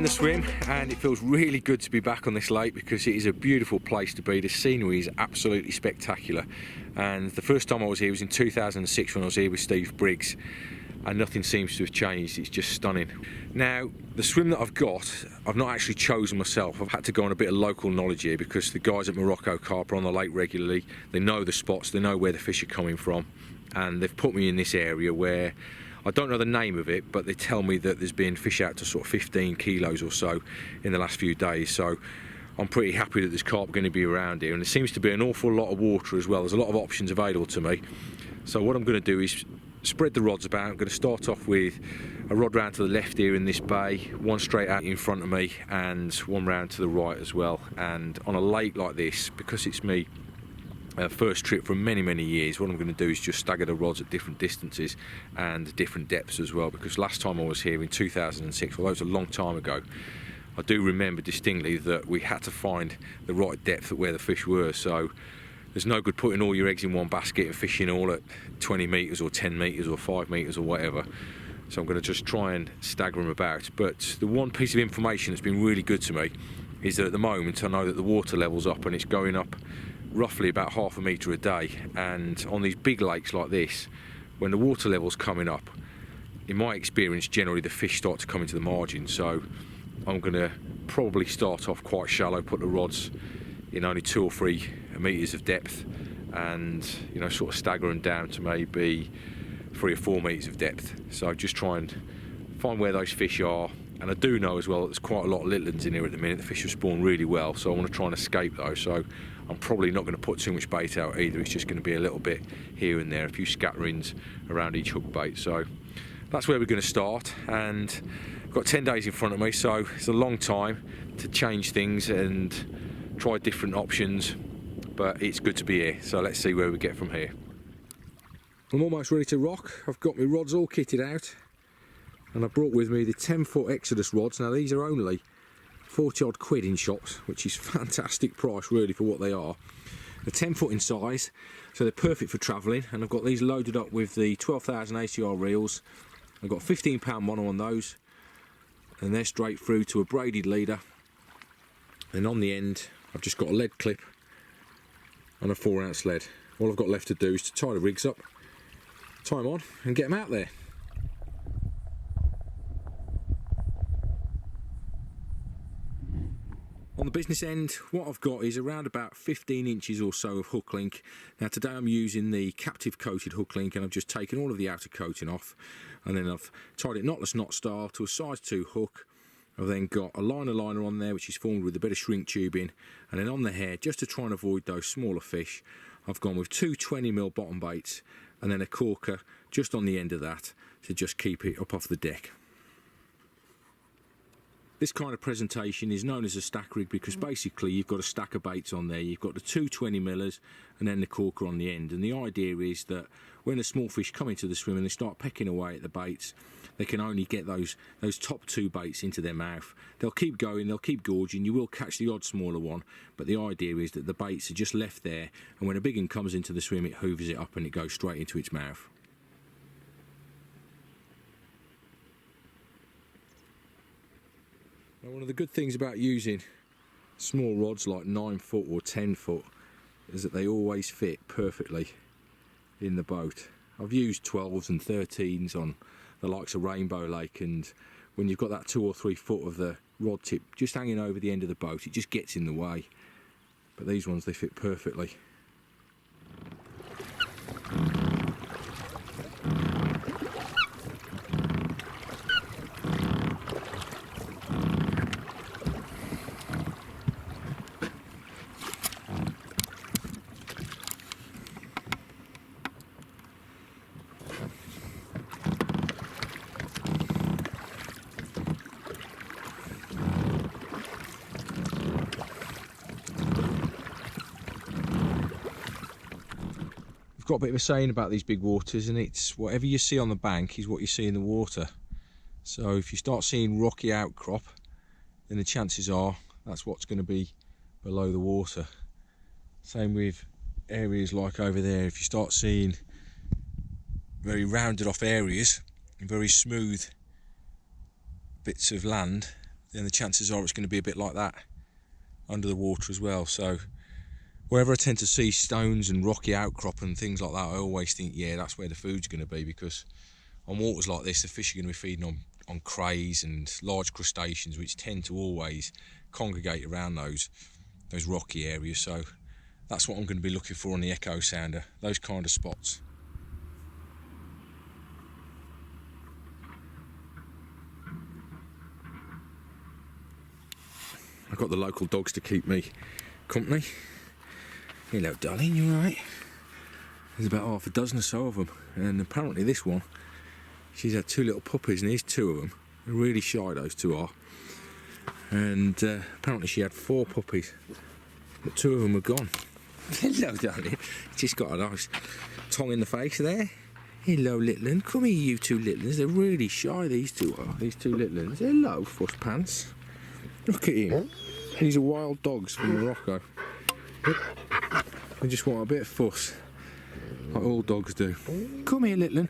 Swim, and it feels really good to be back on this lake because it is a beautiful place to be. The scenery is absolutely spectacular, and the first time I was here was in 2006 when I was here with Steve Briggs, and nothing seems to have changed. It's just stunning. Now, the swim that I've got, I've not actually chosen myself. I've had to go on a bit of local knowledge here because the guys at Morocco Carp are on the lake regularly. They know the spots, they know where the fish are coming from, and they've put me in this area where I don't know the name of it, but they tell me that there's been fish out to sort of 15 kilos or so in the last few days. So I'm pretty happy that there's carp going to be around here, and there seems to be an awful lot of water as well. There's a lot of options available to me. So what I'm going to do is spread the rods about. I'm going to start off with a rod round to the left here in this bay, one straight out in front of me, and one round to the right as well. And on a lake like this, because it's me first trip for many years, what I'm going to do is just stagger the rods at different distances and different depths as well, because last time I was here in 2006, although it was a long time ago, I do remember distinctly that we had to find the right depth at where the fish were. So there's no good putting all your eggs in one basket and fishing all at 20 metres or 10 metres or 5 metres or whatever. So I'm going to just try and stagger them about. But the one piece of information that's been really good to me is that at the moment I know that the water level's up, and it's going up roughly about ½ a metre a day. And on these big lakes like this, when the water level's coming up, in my experience generally the fish start to come into the margin. So I'm going to probably start off quite shallow, put the rods in only 2 or 3 metres of depth, and you know, sort of stagger them down to maybe 3 or 4 metres of depth. So just try and find where those fish are. And I do know as well that there's quite a lot of little ones in here at the minute. The fish have spawned really well, so I want to try and escape those. So I'm probably not going to put too much bait out either. It's just going to be a little bit here and there, a few scatterings around each hook bait. So that's where we're going to start, and I've got 10 days in front of me, so it's a long time to change things and try different options, but it's good to be here. So let's see where we get from here. I'm almost ready to rock. I've got my rods all kitted out, and I brought with me the 10-foot Exodus rods. Now these are only 40 odd quid in shops, which is fantastic price really for what they are. They're 10 foot in size, so they're perfect for travelling, and I've got these loaded up with the 12,000 ACR reels. I've got a 15-pound mono on those, and they're straight through to a braided leader, and on the end I've just got a lead clip and a 4-ounce lead. All I've got left to do is to tie the rigs up, tie them on and get them out there. On the business end, what I've got is around about 15 inches or so of hook link. Now today I'm using the captive coated hook link, and I've just taken all of the outer coating off, and then I've tied it knotless knot style to a size 2 hook. I've then got a liner on there which is formed with a bit of shrink tubing, and then on the head, just to try and avoid those smaller fish, I've gone with 2 20mm bottom baits and then a corker just on the end of that to just keep it up off the deck. This kind of presentation is known as a stack rig because basically you've got a stack of baits on there. You've got the 2 20mm and then the corker on the end, and the idea is that when the small fish come into the swim and they start pecking away at the baits, they can only get those top 2 baits into their mouth. They'll keep going, they'll keep gorging, you will catch the odd smaller one, but the idea is that the baits are just left there, and when a big one comes into the swim, it hoovers it up and it goes straight into its mouth. Now, one of the good things about using small rods like 9 foot or 10 foot is that they always fit perfectly in the boat. I've used 12s and 13s on the likes of Rainbow Lake, and when you've got that 2 or 3 foot of the rod tip just hanging over the end of the boat, it just gets in the way. but these ones, they fit perfectly. Got a bit of a saying about these big waters, and it's whatever you see on the bank is what you see in the water. So if you start seeing rocky outcrop, then the chances are that's what's going to be below the water. Same with areas like over there. If you start seeing very rounded off areas and very smooth bits of land, then the chances are it's going to be a bit like that under the water as well. So wherever I tend to see stones and rocky outcrop and things like that, I always think, yeah, that's where the food's going to be, because on waters like this, the fish are going to be feeding on crays and large crustaceans, which tend to always congregate around those rocky areas. So that's what I'm going to be looking for on the echo sounder, those kind of spots. I've got the local dogs to keep me company. Hello darling, you alright? There's about half a dozen or so of them, and apparently this one, she's had 2 little puppies, and here's 2 of them. They're really shy, those 2 are. And apparently she had 4 puppies, but 2 of them are gone. Hello darling, just got a nice tongue in the face there. Hello little one, come here you 2 little ones. They're really shy, these 2 are, these 2 little ones. Hello fuss pants. Look at him, these are wild dogs from Morocco. They just want a bit of fuss, like all dogs do. Come here, little one.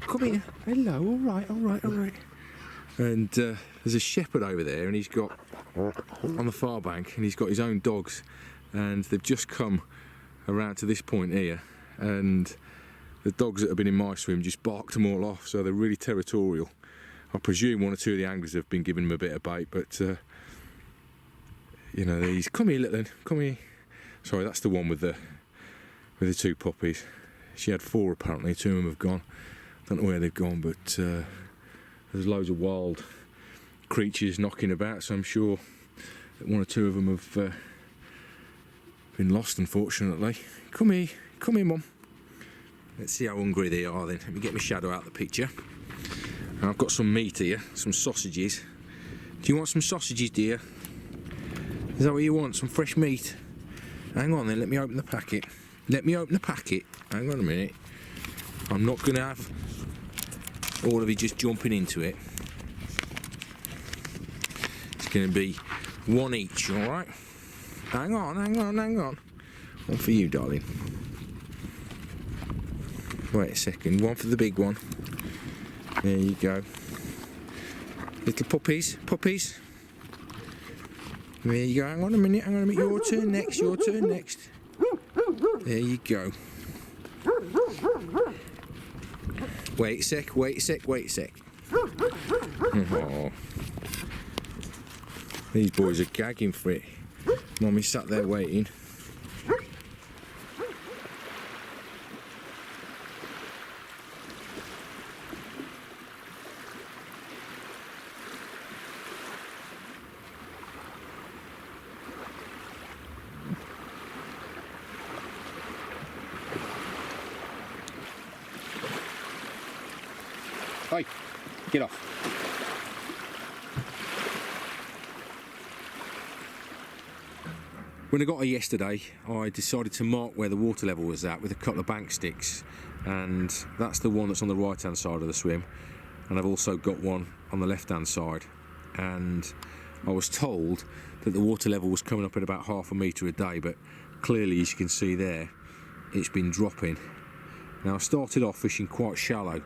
Come here. Hello. All right. And there's a shepherd over there, and he's got on the far bank, and he's got his own dogs, and they've just come around to this point here, and the dogs that have been in my swim just barked them all off. So they're really territorial. I presume 1 or 2 of the anglers have been giving them a bit of bait, but you know, these. Come here, little one. Come here. Sorry, that's the one with the 2 puppies. She had 4 apparently, 2 of them have gone. Don't know where they've gone, but there's loads of wild creatures knocking about, so I'm sure that 1 or 2 of them have been lost, unfortunately. Come here, Mum. Let's see how hungry they are then. Let me get my shadow out of the picture. And I've got some meat here, some sausages. Do you want some sausages, dear? Is that what you want, some fresh meat? Hang on then, let me open the packet. Hang on a minute. I'm not going to have all of you just jumping into it. It's going to be 1 each, alright? Hang on. One for you, darling. Wait a second, 1 for the big one. There you go. Little puppies. There you go, hang on a minute, your turn next. There you go. Wait a sec. Oh. These boys are gagging for it. Mommy's sat there waiting. Hey, get off. When I got here yesterday, I decided to mark where the water level was at with a couple of bank sticks, and that's the one that's on the right hand side of the swim, and I've also got one on the left hand side, and I was told that the water level was coming up at about ½ a metre a day, but clearly, as you can see there, it's been dropping. Now I started off fishing quite shallow,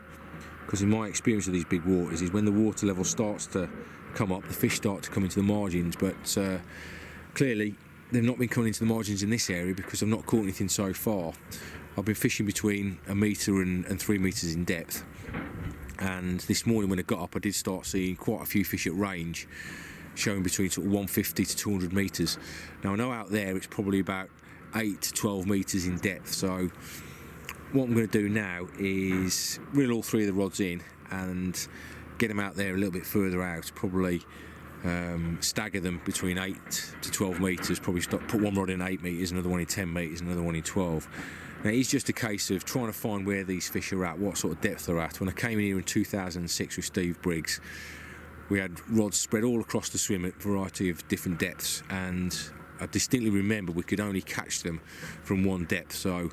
because in my experience of these big waters is when the water level starts to come up, the fish start to come into the margins, but clearly they've not been coming into the margins in this area because I've not caught anything so far. I've been fishing between 1 metre and 3 metres in depth, and this morning when I got up I did start seeing quite a few fish at range, showing between sort of 150 to 200 metres. Now I know out there it's probably about 8 to 12 metres in depth, so what I'm going to do now is reel all three of the rods in and get them out there a little bit further out, probably stagger them between 8 to 12 metres, probably put one rod in 8 metres, another one in 10 metres, another one in 12. Now it's just a case of trying to find where these fish are at, what sort of depth they're at. When I came in here in 2006 with Steve Briggs, we had rods spread all across the swim at a variety of different depths, and I distinctly remember we could only catch them from one depth, so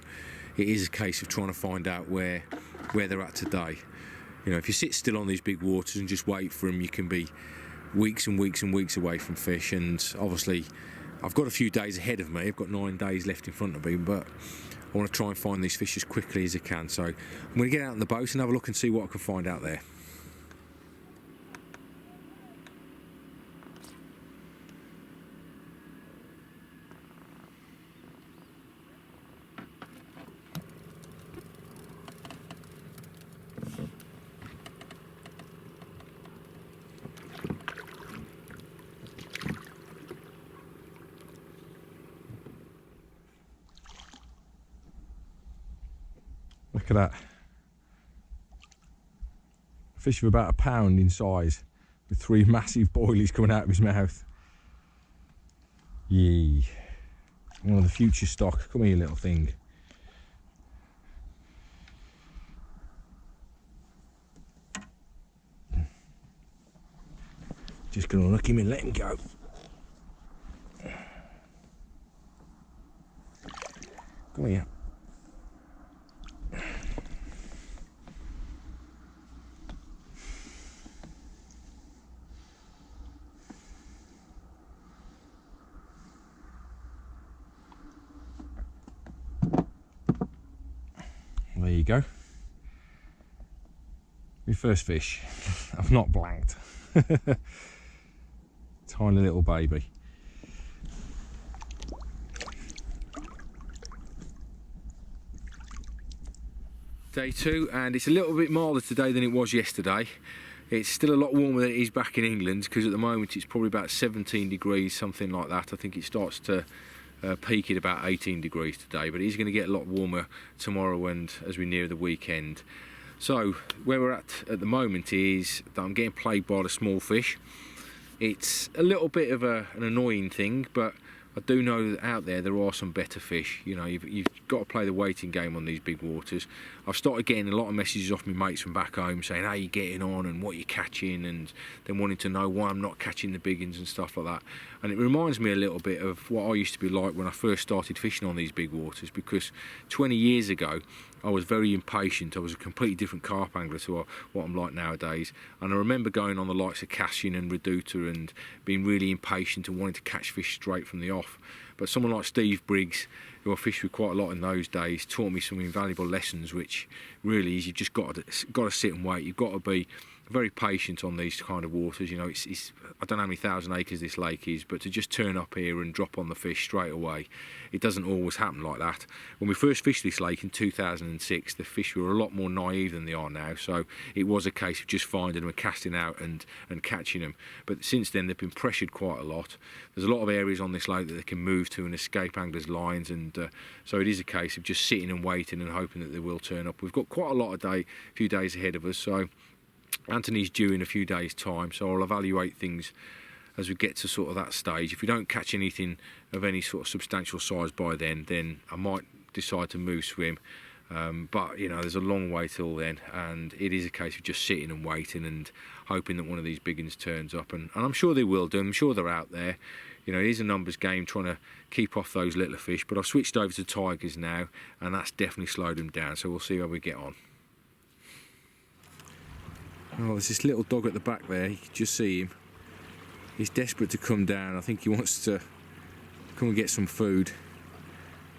it is a case of trying to find out where they're at today. You know, if you sit still on these big waters and just wait for them, you can be weeks and weeks and weeks away from fish. And obviously I've got a few days ahead of me, I've got 9 days left in front of me, but I want to try and find these fish as quickly as I can. So I'm going to get out on the boat and have a look and see what I can find out there. Look at that. A fish of about a pound in size with 3 massive boilies coming out of his mouth. Yee. One of the future stock. Come here, little thing. Just gonna look him and let him go. Come here. There you go. My first fish. I've not blanked. Tiny little baby. Day 2, and it's a little bit milder today than it was yesterday. It's still a lot warmer than it is back in England, because at the moment it's probably about 17 degrees, something like that. I think it starts to peak at about 18 degrees today, but it is going to get a lot warmer tomorrow and as we near the weekend. So where we're at the moment is that I'm getting plagued by the small fish. It's a little bit of an annoying thing, but I do know that out there are some better fish. You know, you've got to play the waiting game on these big waters. I've started getting a lot of messages off my mates from back home saying how you getting on and what you're catching, and then wanting to know why I'm not catching the big ones and stuff like that. And it reminds me a little bit of what I used to be like when I first started fishing on these big waters, because 20 years ago I was very impatient. I was a completely different carp angler to what I'm like nowadays. And I remember going on the likes of Cassian and Reduta and being really impatient and wanting to catch fish straight from the off. But someone like Steve Briggs, who I fished with quite a lot in those days, taught me some invaluable lessons, which really is you've just got to sit and wait. You've got to be very patient on these kind of waters. You know, it's I don't know how many thousand acres this lake is, but to just turn up here and drop on the fish straight away, it doesn't always happen like that. When we first fished this lake in 2006, the fish were a lot more naive than they are now, so it was a case of just finding them and casting out and catching them. But since then they've been pressured quite a lot. There's a lot of areas on this lake that they can move to and escape anglers' lines, and so it is a case of just sitting and waiting and hoping that they will turn up. We've got quite a lot of few days ahead of us, so Anthony's due in a few days' time, so I'll evaluate things as we get to sort of that stage. If we don't catch anything of any sort of substantial size by then I might decide to move swim. But you know, there's a long way till then, and it is a case of just sitting and waiting and hoping that one of these big ones turns up, and I'm sure they will do. I'm sure they're out there. You know, it is a numbers game trying to keep off those little fish, but I've switched over to tigers now, and that's definitely slowed them down, so we'll see how we get on. Oh, there's this little dog at the back there, you can just see him. He's desperate to come down. I think he wants to come and get some food,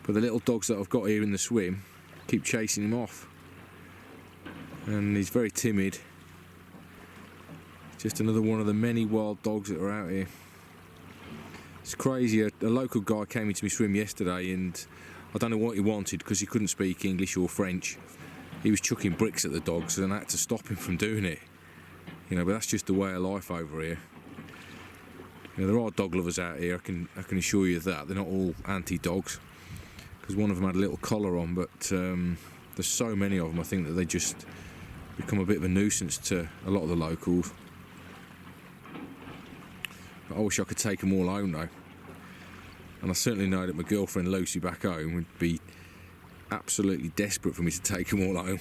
but the little dogs that I've got here in the swim keep chasing him off, and he's very timid. Just another one of the many wild dogs that are out here. It's crazy. A local guy came into my swim yesterday, and I don't know what he wanted because he couldn't speak English or French. He was chucking bricks at the dogs, and I had to stop him from doing it. You know, but that's just the way of life over here. You know, there are dog lovers out here, I can assure you of that. They're not all anti-dogs, because one of them had a little collar on, but there's so many of them, I think that they just become a bit of a nuisance to a lot of the locals. But I wish I could take them all home though. And I certainly know that my girlfriend Lucy back home would be absolutely desperate for me to take them all home.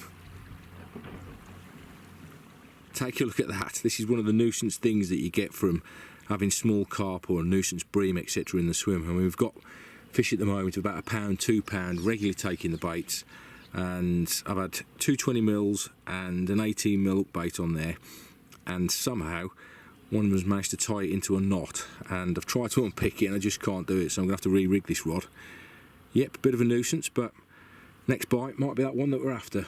Take a look at that. This is one of the nuisance things that you get from having small carp or nuisance bream, etc. in the swim. I mean, we've got fish at the moment of about £1, £2, regularly taking the baits. And I've had 2 20mm and an 18mm hook bait on there. And somehow one of them has managed to tie it into a knot, and I've tried to unpick it and I just can't do it, so I'm going to have to re-rig this rod. Yep, a bit of a nuisance, but next bite might be that one that we're after.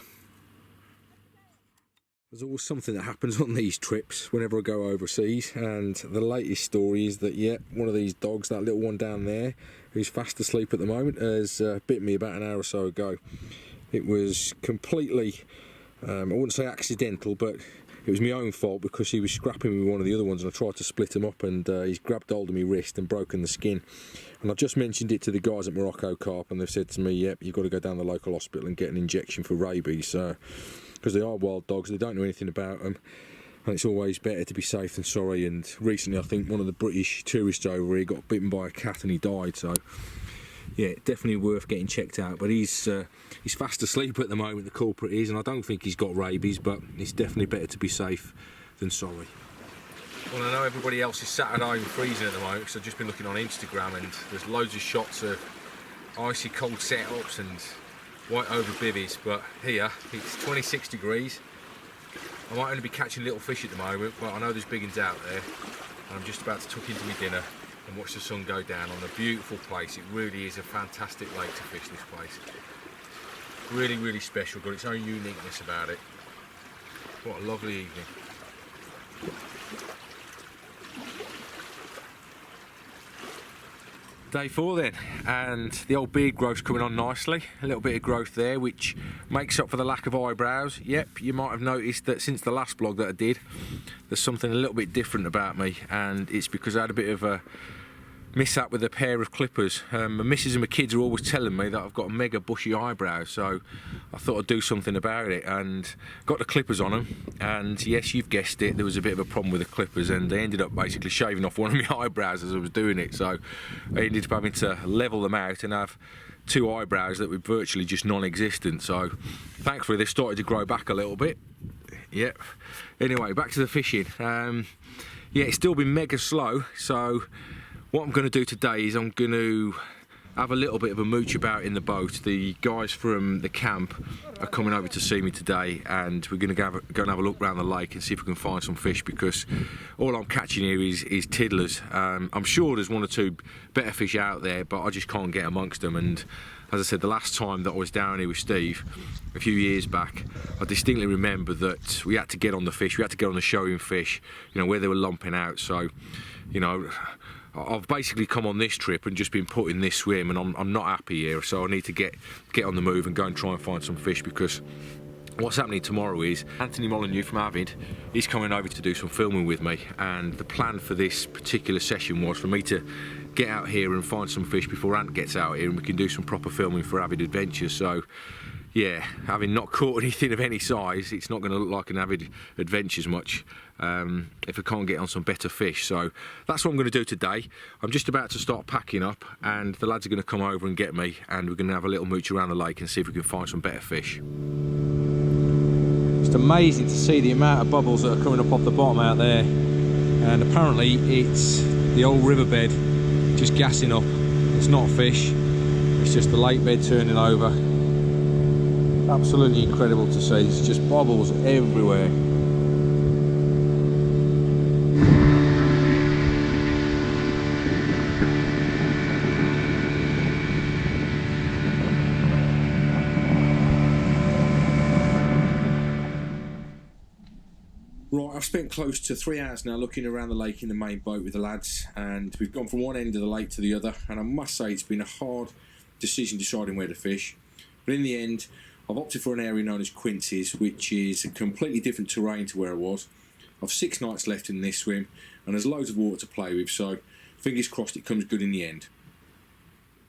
There's always something that happens on these trips whenever I go overseas, and the latest story is that, yeah, one of these dogs, that little one down there, who's fast asleep at the moment, has bit me about an hour or so ago. It was completely, I wouldn't say accidental, but it was my own fault, because he was scrapping with one of the other ones and I tried to split him up, and he's grabbed hold of my wrist and broken the skin. And I've just mentioned it to the guys at Morocco Carp, and they've said to me, yep, you've got to go down the local hospital and get an injection for rabies, because they are wild dogs, they don't know anything about them, and it's always better to be safe than sorry. And recently I think one of the British tourists over here got bitten by a cat and he died, so yeah, definitely worth getting checked out. But he's fast asleep at the moment, the culprit is, and I don't think he's got rabies, but it's definitely better to be safe than sorry. Well, I know everybody else is sat at home freezing at the moment, because I've just been looking on Instagram and there's loads of shots of icy cold setups and white over bivvies, but here it's 26 degrees. I might only be catching little fish at the moment, but I know there's big ones out there, and I'm just about to tuck into my dinner and watch the sun go down on a beautiful place. It really is a fantastic lake to fish, this place. Really, really special, got its own uniqueness about it. What a lovely evening. Day 4 then, and the old beard growth's coming on nicely. A little bit of growth there, which makes up for the lack of eyebrows. Yep, you might have noticed that since the last vlog that I did, there's something a little bit different about me, and it's because I had a bit of a mishap with a pair of clippers. My missus and my kids are always telling me that I've got a mega bushy eyebrows, so I thought I'd do something about it and got the clippers on them, and yes, you've guessed it, there was a bit of a problem with the clippers, and they ended up basically shaving off one of my eyebrows as I was doing it, so I ended up having to level them out and have 2 eyebrows that were virtually just non-existent. So thankfully they've started to grow back a little bit. Yep. Anyway, back to the fishing. Yeah, it's still been mega slow, so what I'm going to do today is I'm going to have a little bit of a mooch about in the boat. The guys from the camp are coming over to see me today, and we're going to go and have a look around the lake and see if we can find some fish, because all I'm catching here is tiddlers. I'm sure there's 1 or 2 better fish out there, but I just can't get amongst them. And as I said, the last time that I was down here with Steve a few years back, I distinctly remember that we had to get on the fish, we had to get on the showing fish, you know, where they were lumping out. So, you know, I've basically come on this trip and just been put in this swim, and I'm not happy here, so I need to get on the move and go and try and find some fish, because what's happening tomorrow is Anthony Molyneux from Avid, he's coming over to do some filming with me, and the plan for this particular session was for me to get out here and find some fish before Ant gets out here, and we can do some proper filming for Avid Adventures. So yeah, having not caught anything of any size, it's not going to look like an Avid Adventures much if I can't get on some better fish. So that's what I'm going to do today. I'm just about to start packing up, and the lads are going to come over and get me, and we're going to have a little mooch around the lake and see if we can find some better fish. It's amazing to see the amount of bubbles that are coming up off the bottom out there, and apparently it's the old riverbed just gassing up. It's not fish, it's just the lake bed turning over. Absolutely incredible to see. It's just bubbles everywhere. Right, I've spent close to 3 hours now looking around the lake in the main boat with the lads, and we've gone from one end of the lake to the other, and I must say it's been a hard decision deciding where to fish, but in the end I've opted for an area known as Quincy's, which is a completely different terrain to where I was. I've 6 nights left in this swim, and there's loads of water to play with, so fingers crossed it comes good in the end.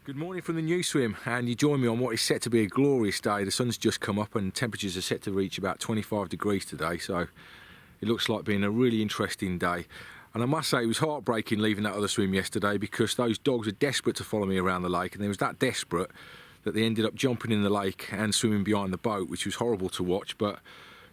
Good morning from the new swim, and you join me on what is set to be a glorious day. The sun's just come up and temperatures are set to reach about 25 degrees today, so it looks like being a really interesting day. And I must say it was heartbreaking leaving that other swim yesterday, because those dogs are desperate to follow me around the lake, and they was that desperate that they ended up jumping in the lake and swimming behind the boat, which was horrible to watch. But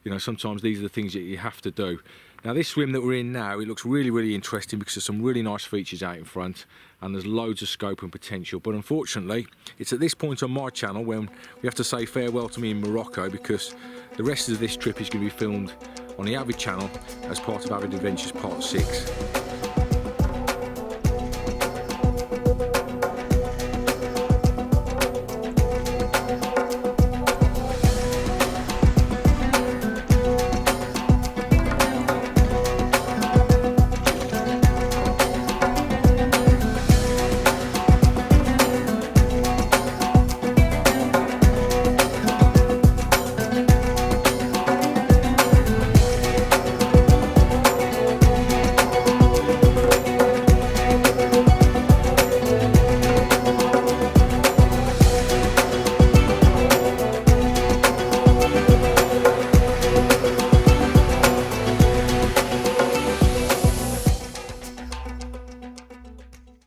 you know, sometimes these are the things that you have to do. Now this swim that we're in now, it looks really interesting because there's some really nice features out in front and there's loads of scope and potential. But unfortunately, it's at this point on my channel when we have to say farewell to me in Morocco, because the rest of this trip is going to be filmed on the Avid channel as part of Avid Adventures Part 6.